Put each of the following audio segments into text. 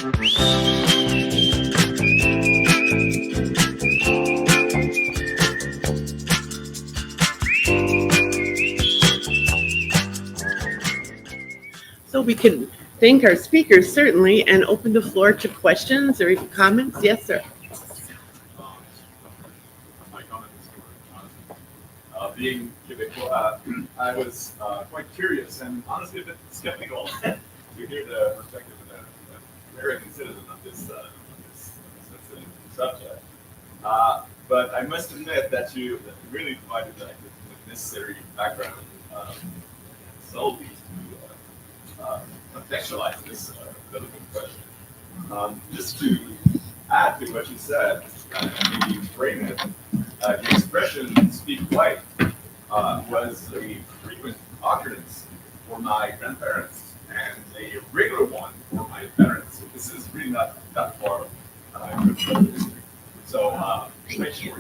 So we can thank our speakers certainly and open the floor to questions or comments. Yes, sir. My comment is being Quebecois, I was quite curious and honestly a bit skeptical to hear the perspective of an American citizen on this sensitive subject. But I must admit that you really provided with necessary background solely to contextualize this relevant question. Just to add to what you said, and maybe frame it, the expression "speak white" was a frequent occurrence for my grandparents and a regular one for my parents. So this is really not that far from history. So thank you.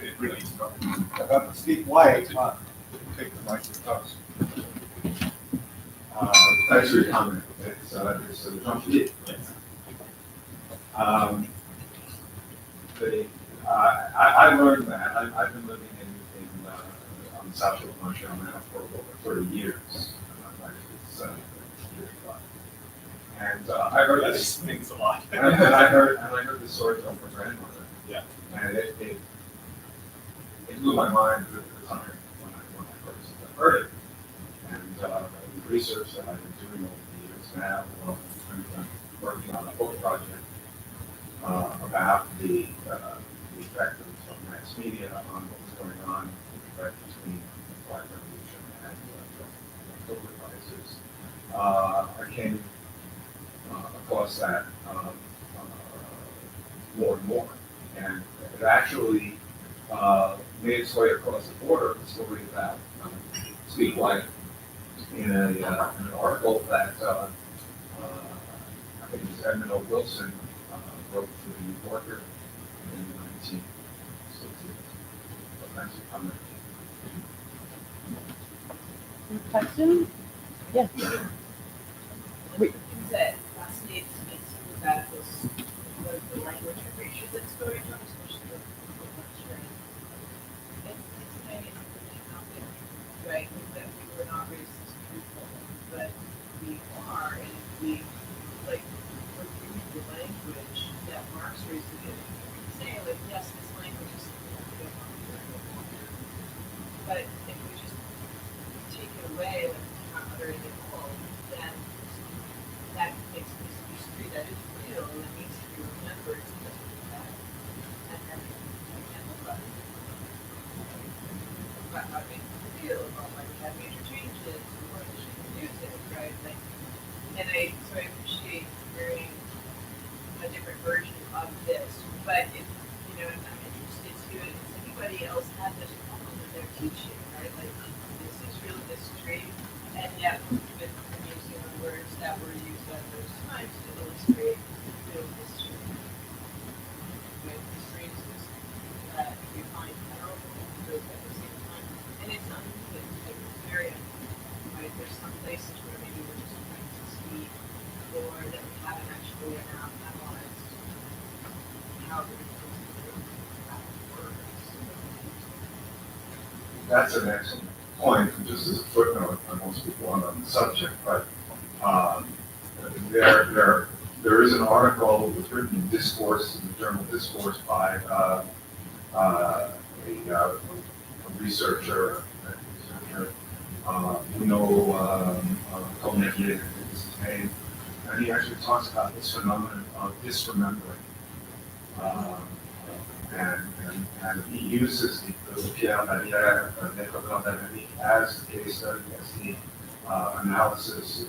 It really struck me. About speak white. Take the microphone. Thanks for your comment. It's a complete. I learned that. I've been living on the South Shore of Montreal now for over 30 years. And I heard That this. explains a lot. And I heard this story from my grandmother. Yeah. And it blew my mind at the time when I first heard it. And the research that I've been doing over the years now, I'm working on a book project about the effect of mass media on what was going on right between the Black Revolution and the October crisis. I came across that more and more, and it actually made its way across the border. The story about Speak White in an article that I think it was Edmund O. Wilson wrote for the New Yorker in 1960. So thanks for coming. Question? Yes. Wait. That fascinates me too about this, the language erasure that's going on, especially with lecturing. It's maybe something happened, right? That we were not racist people, but we are, and if we like remove the language that marks racism, we can say like, yes, this language is something that we don't want to hear. But if we just take it away, like not uttering it all, then that makes this history that is real and that needs to be remembered because of that. And then we can look at it. About how it makes us feel, about why we have major changes, or we shouldn't use it, right? Like, and I appreciate hearing a different version of this. But if I'm interested too, and does anybody else have this problem with their teaching, right? Like this is real history, and yet with using the words that were used at those times to illustrate real history. With experiences that we find terrible, but at the same time, and it's not even like very right? There's some places where maybe we're just trying to see, or that we haven't actually analyzed how the That's an excellent point, and just as a footnote, I won't speak long on the subject, but there is an article that was written in Discourse, in the journal Discourse, by a researcher, Korzybski is his name, and he actually talks about this phenomenon of disremembering. And he uses the Pierre Barrière as the case study, as the analysis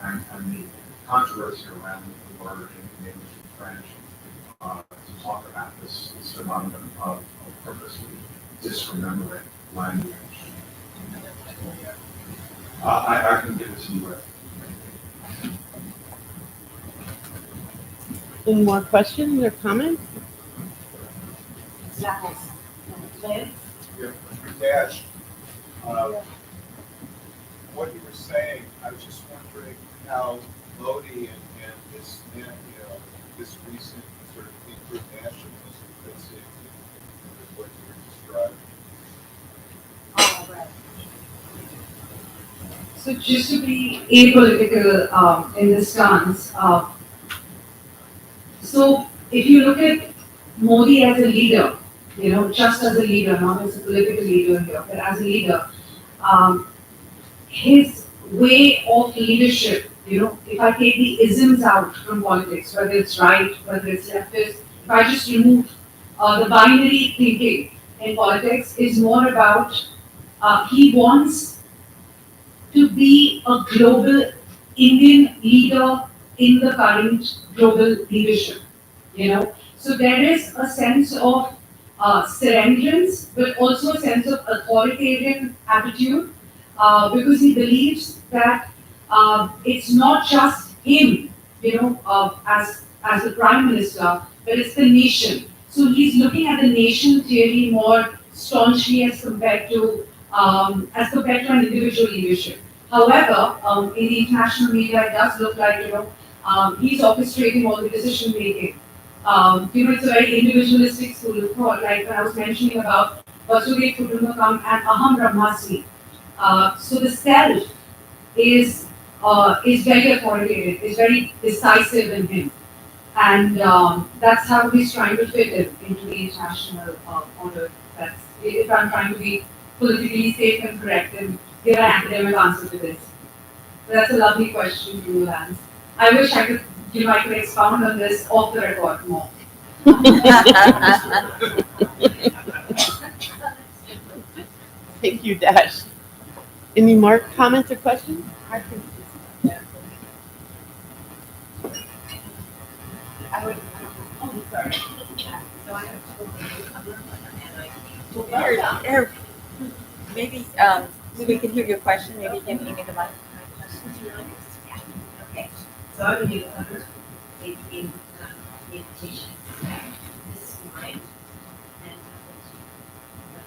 and the controversy around the word in English and French to talk about this phenomenon of purposely disremembering language. I can give it to you. Any more questions or comments? Dash, what you were saying, I was just wondering how Lodi and his So just to be apolitical in this stance, so if you look at Modi as a leader, just as a leader, not as a political leader here, but as a leader, um, his way of leadership, if I take the isms out from politics, whether it's right, whether it's leftist, if I just remove the binary thinking in politics, is more about he wants to be a global Indian leader in the current global leadership. So there is a sense of surrenderance, but also a sense of authoritarian attitude, because he believes that it's not just him, as the prime minister, but it's the nation. So he's looking at the nation clearly more staunchly as compared to an individual leadership. However, in the international media, it does look like he's orchestrating all the decision making. It's a very individualistic school of thought, like when I was mentioning about Vasudhaiva Kutumbakam and Aham Brahmasmi. So the self is very authoritative, is very decisive in him, and that's how he's trying to fit it into the international order. That's if I'm trying to be politically safe and correct and give an academic answer to this. So that's a lovely question, you Lance. I wish I could expound on this off the record more. Thank you, Dash. Any more comments or questions? I would, oh, sorry. So I have to Here, maybe, so we can hear your question, maybe you can give me the mic. Okay, so I would do other in meditation. This is mine, and understand or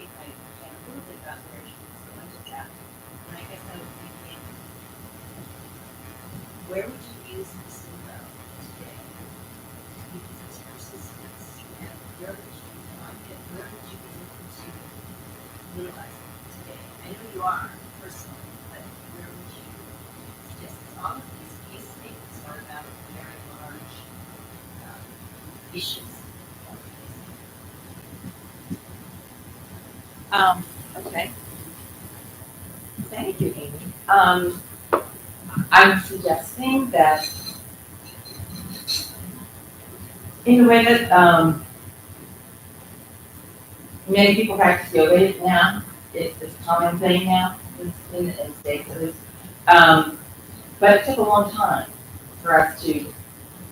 if I understand a little bit about where she's going to that. And I guess I was thinking, where would you use this in today? Because it's persistence, and where would you find it? Where would you be looking to utilize it today? I know you are personally, but where would you suggest? All of these case statements are about very large issues. Okay. Thank you, Amy. I'm suggesting that in a way that many people practice yoga now, it's a common thing now in the States at least. But it took a long time for us to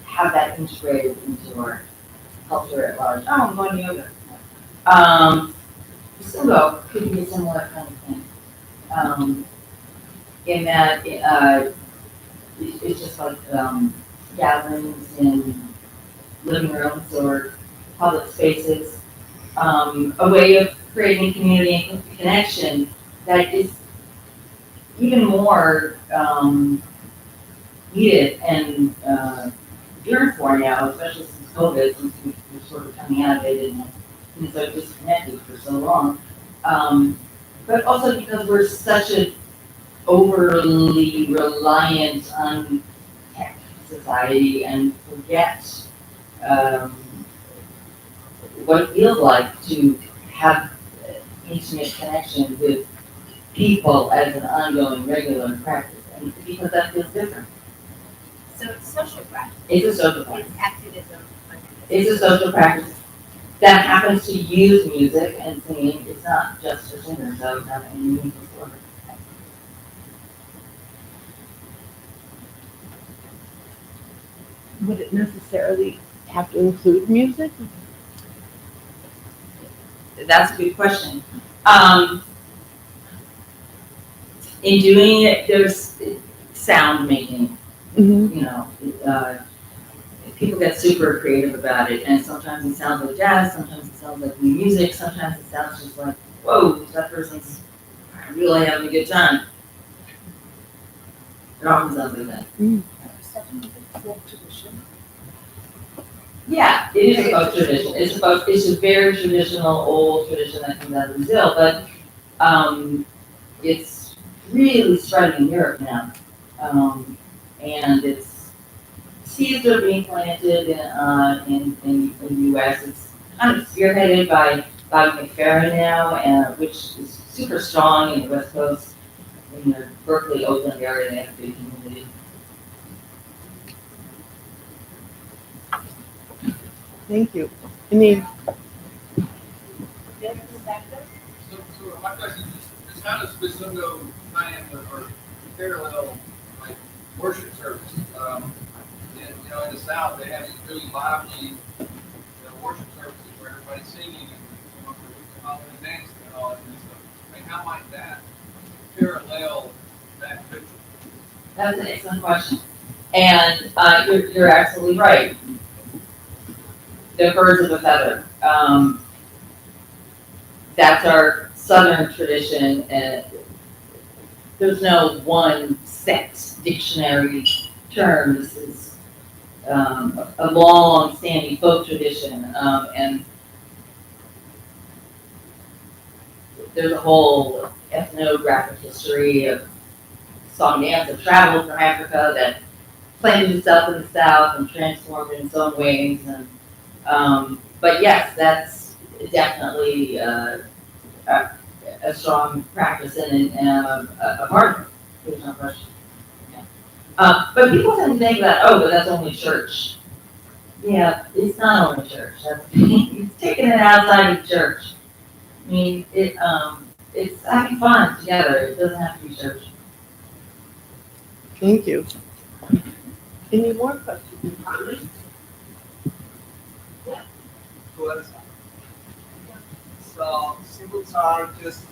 have that integrated into our culture at large. Oh, I'm going to yoga. Zumba could be a similar kind of thing. In that it's just like gatherings in living rooms or public spaces, a way of creating community and connection that is even more needed and yearned for now, especially since COVID, since we're sort of coming out of it and been so disconnected for so long. But also because we're such an overly reliant on tech society and forget what it feels like to have intimate connection with people as an ongoing regular practice, and because that feels different. So it's social practice. It's a social practice. It's activism. It's a social practice that happens to use music and singing. It's not just for singers, so it's not any meaningful sort. Would it necessarily have to include music? That's a good question. In doing it, there's sound making. Mm-hmm. People get super creative about it, and sometimes it sounds like jazz, sometimes it sounds like new music, sometimes it sounds just like, whoa, that person's really having a good time. It often sounds like that. Mm. Yeah, it is a folk tradition. It's a very traditional, old tradition that comes out of Brazil, but it's really spreading in Europe now. And seeds are being planted in the US. It's kind of spearheaded by McFerrin now, which is super strong in the West Coast, in the Berkeley, Oakland area, they have a big community. Thank you. Any, So my question is how does Bisungo tie in or parallel like worship service? In the South, they have these really lively, worship services where everybody's singing and, hollering and dancing and all that kind of stuff. Like, how might that parallel that picture? That's an excellent question. And you're absolutely right. The birds of a feather. That's our Southern tradition. There's no one set dictionary term. This is a long-standing folk tradition, and there's a whole ethnographic history of song dance that traveled from Africa that planted itself in the South and transformed in its own ways. And but yes, that's definitely a strong practice and a part of it. There's no question. But people tend to think that, but that's only church. Yeah, it's not only church. It's taking it outside of church. I mean, it's having fun together. It doesn't have to be church. thank you. Any more questions and comments? So symbols are just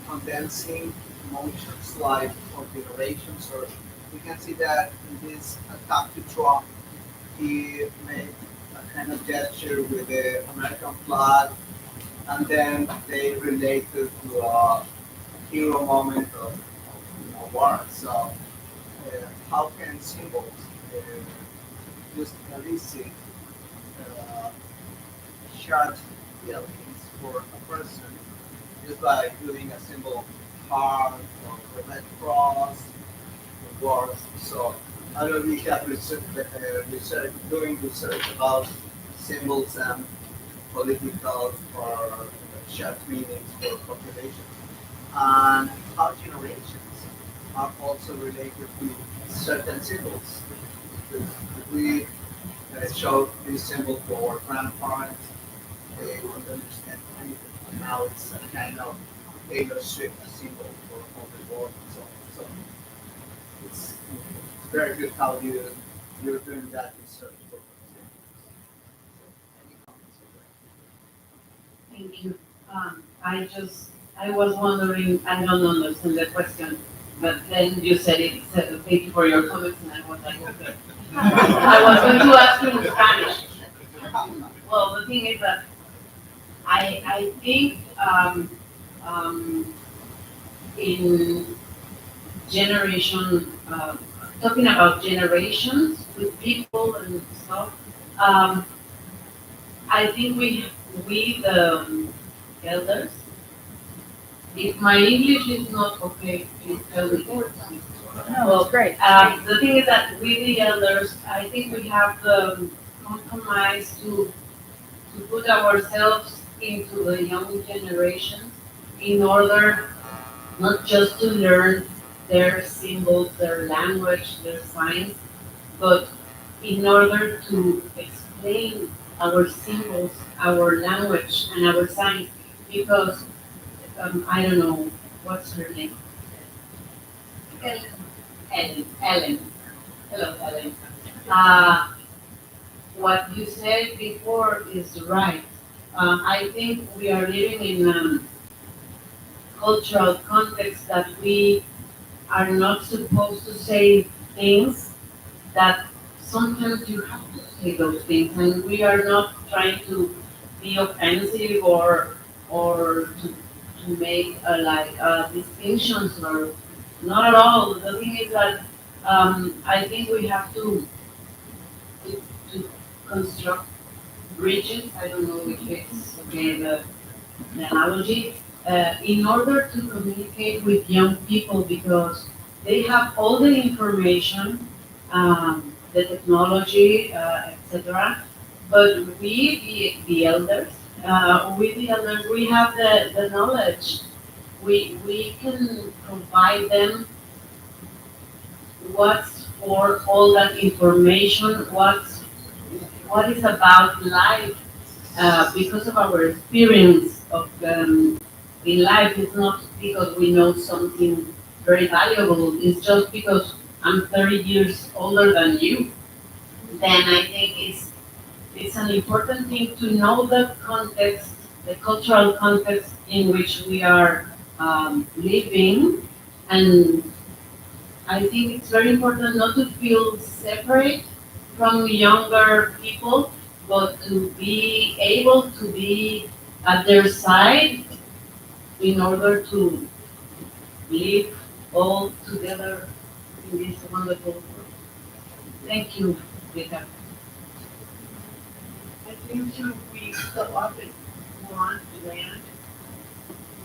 condensing emotions like configurations, or we can see that in this attack to Trump, he made a kind of gesture with the American flag, and then they related to a hero moment of war. So how can symbols just elicit shared feelings for a person just by doing a simple heart or a red cross or words? So I know we have doing research about symbols and political or shared meanings for populations, and how generations are also related to certain symbols. If we show this symbol to our grandparents, they won't understand anything. Now it's a kind of Taylor Swift symbol for all the world. So it's very good how you're doing that research. Any comments on that? Thank you. I was wondering, I don't understand the question, but then you said it, said, thank you for your comments, and I was like, okay. I was going to ask you in Spanish. Well, the thing is that I think in generation, talking about generations with people and stuff, I think we the elders, if my English is not okay, please tell me. Well, great. The thing is that we the elders, I think we have the compromise to put ourselves into the young generation in order not just to learn their symbols, their language, their signs, but in order to explain our symbols, our language, and our signs, because I don't know what's her name. Ellen. Hello, Ellen. What you said before is right. I think we are living in a cultural context that we are not supposed to say things that sometimes you have to say those things, and we are not trying to be offensive or to make distinctions, or not at all. The thing is that I think we have to construct bridges. I don't know if it's okay the analogy, in order to communicate with young people because they have all the information, the technology, etc. But the elders, we have the knowledge. We can provide them what's for all that information, what is about life, because of our experience of in life. It's not because we know something very valuable. It's just because I'm 30 years older than you. Then I think it's an important thing to know the context, the cultural context in which we are living, and I think it's very important not to feel separate from younger people, but to be able to be at their side in order to live all together in this wonderful world. Thank you, Rita. I think too, we so often want land,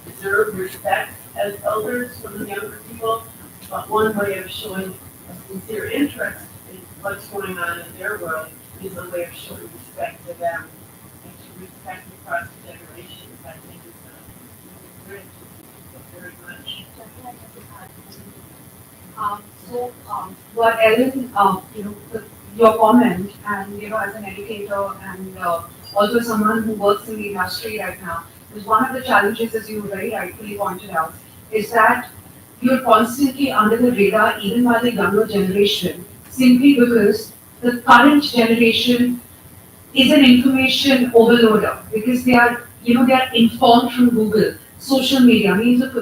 deserve respect as elders from the younger people, but one way of showing a sincere interest in what's going on in their world is a way of showing respect to them and to respect across generations. I think it's a great, very much. What Ellen, your comment, and as an educator and also someone who works in the industry right now, is one of the challenges, as you very rightfully pointed out, is that you're constantly under the radar, even by the younger generation, simply because the current generation is an information overloader because they are informed from Google, social media, means of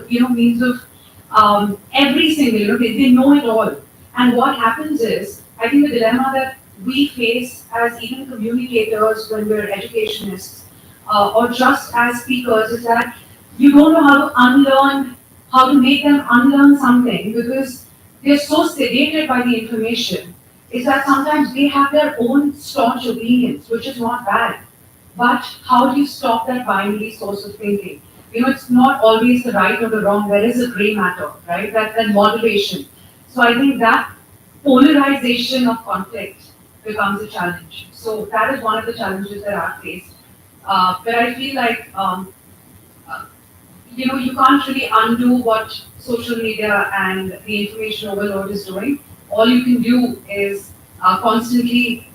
every single, they know it all. And what happens is, I think the dilemma that we face as even communicators when we're educationists or just as speakers is that you don't know how to unlearn, how to make them unlearn something because they're so sedated by the information is that sometimes they have their own staunch opinions, which is not bad. But how do you stop that binary source of thinking? It's not always the right or the wrong. There is a gray matter, right? That moderation. So I think that polarization of conflict becomes a challenge. So that is one of the challenges that I've faced. But I feel like uh, you can't really undo what social media and the information overload is doing. All you can do is constantly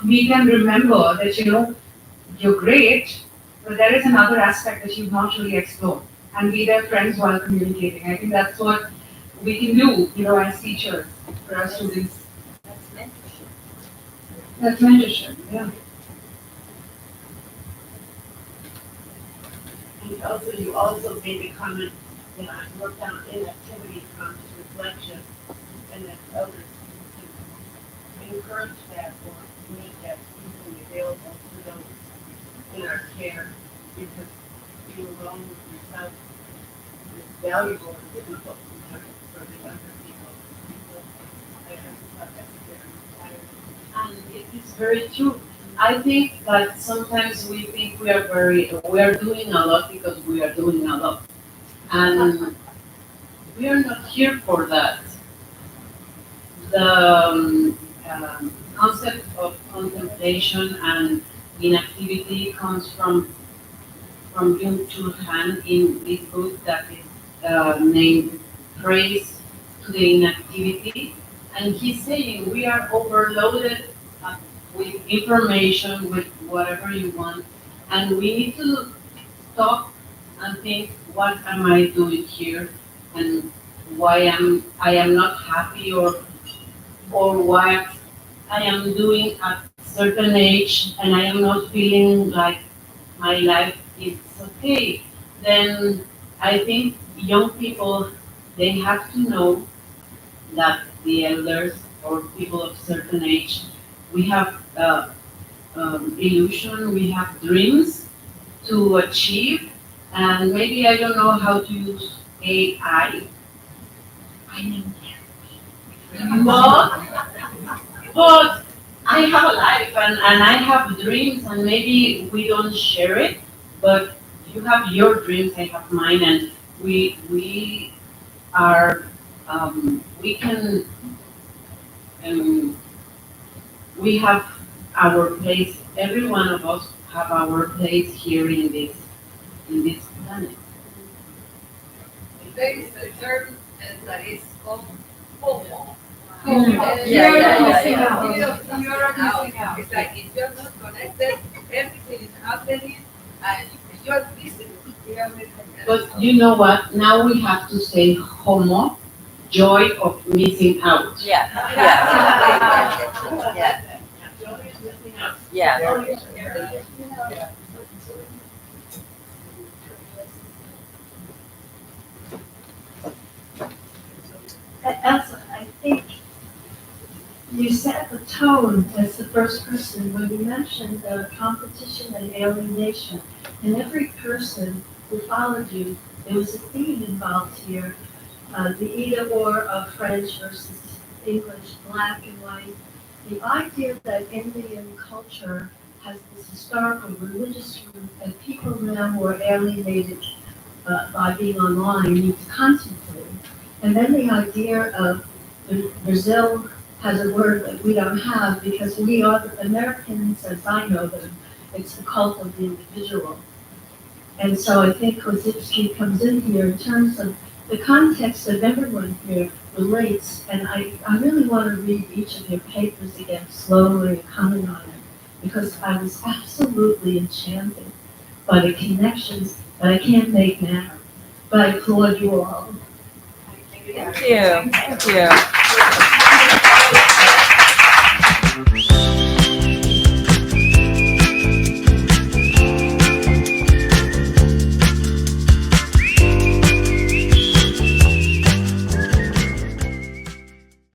make them remember that you're great, but there is another aspect that you've not really explored, and be their friends while communicating. I think that's what we can do, as teachers for our students. That's mentorship. That's mentorship. Yeah. And also, you also made a comment that I wrote down inactivity comes reflection, and that others can encourage that or make that easily available to those in our care, because being alone with yourself is valuable and difficult sometimes for the younger people. So I thought that was very inspiring. And it is very true. I think that sometimes we think we are doing a lot because we are doing a lot. And we are not here for that. The concept of contemplation and inactivity comes from Byung-Chul Han in this book that is named Praise to the Inactivity. And he's saying we are overloaded with information, with whatever you want, and we need to stop and think, what am I doing here, and I am not happy, or what I am doing at certain age, and I am not feeling like my life is okay. Then I think young people, they have to know that the elders or people of certain age, we have illusion, we have dreams to achieve, and maybe I don't know how to use AI. I know, but I have a life and I have dreams, and maybe we don't share it, but you have your dreams, I have mine, and we are, we can, we have our place, every one of us have our place here in this planet. There is a term that is called FOMO. Yeah, yeah. You are missing out. It's like if you're not connected, everything is happening, and if you're busy, you are missing out. But you know what, now we have to say homo, joy of missing out. Yeah, yeah, yeah. Elsa, I think you set the tone as the first person when you mentioned competition and alienation. And every person who followed you, there was a theme involved here. The either or of French versus English, black and white. The idea that Indian culture has this historical religious root and people now who are alienated by being online need to contemplate. And then the idea of Brazil has a word that we don't have because we are the Americans, as I know them, it's the cult of the individual. And so I think Korzybski comes in here in terms of the context of everyone here relates, and I really want to read each of your papers again slowly and comment on it, because I was absolutely enchanted by the connections that I can't make now. But I applaud you all. Thank you.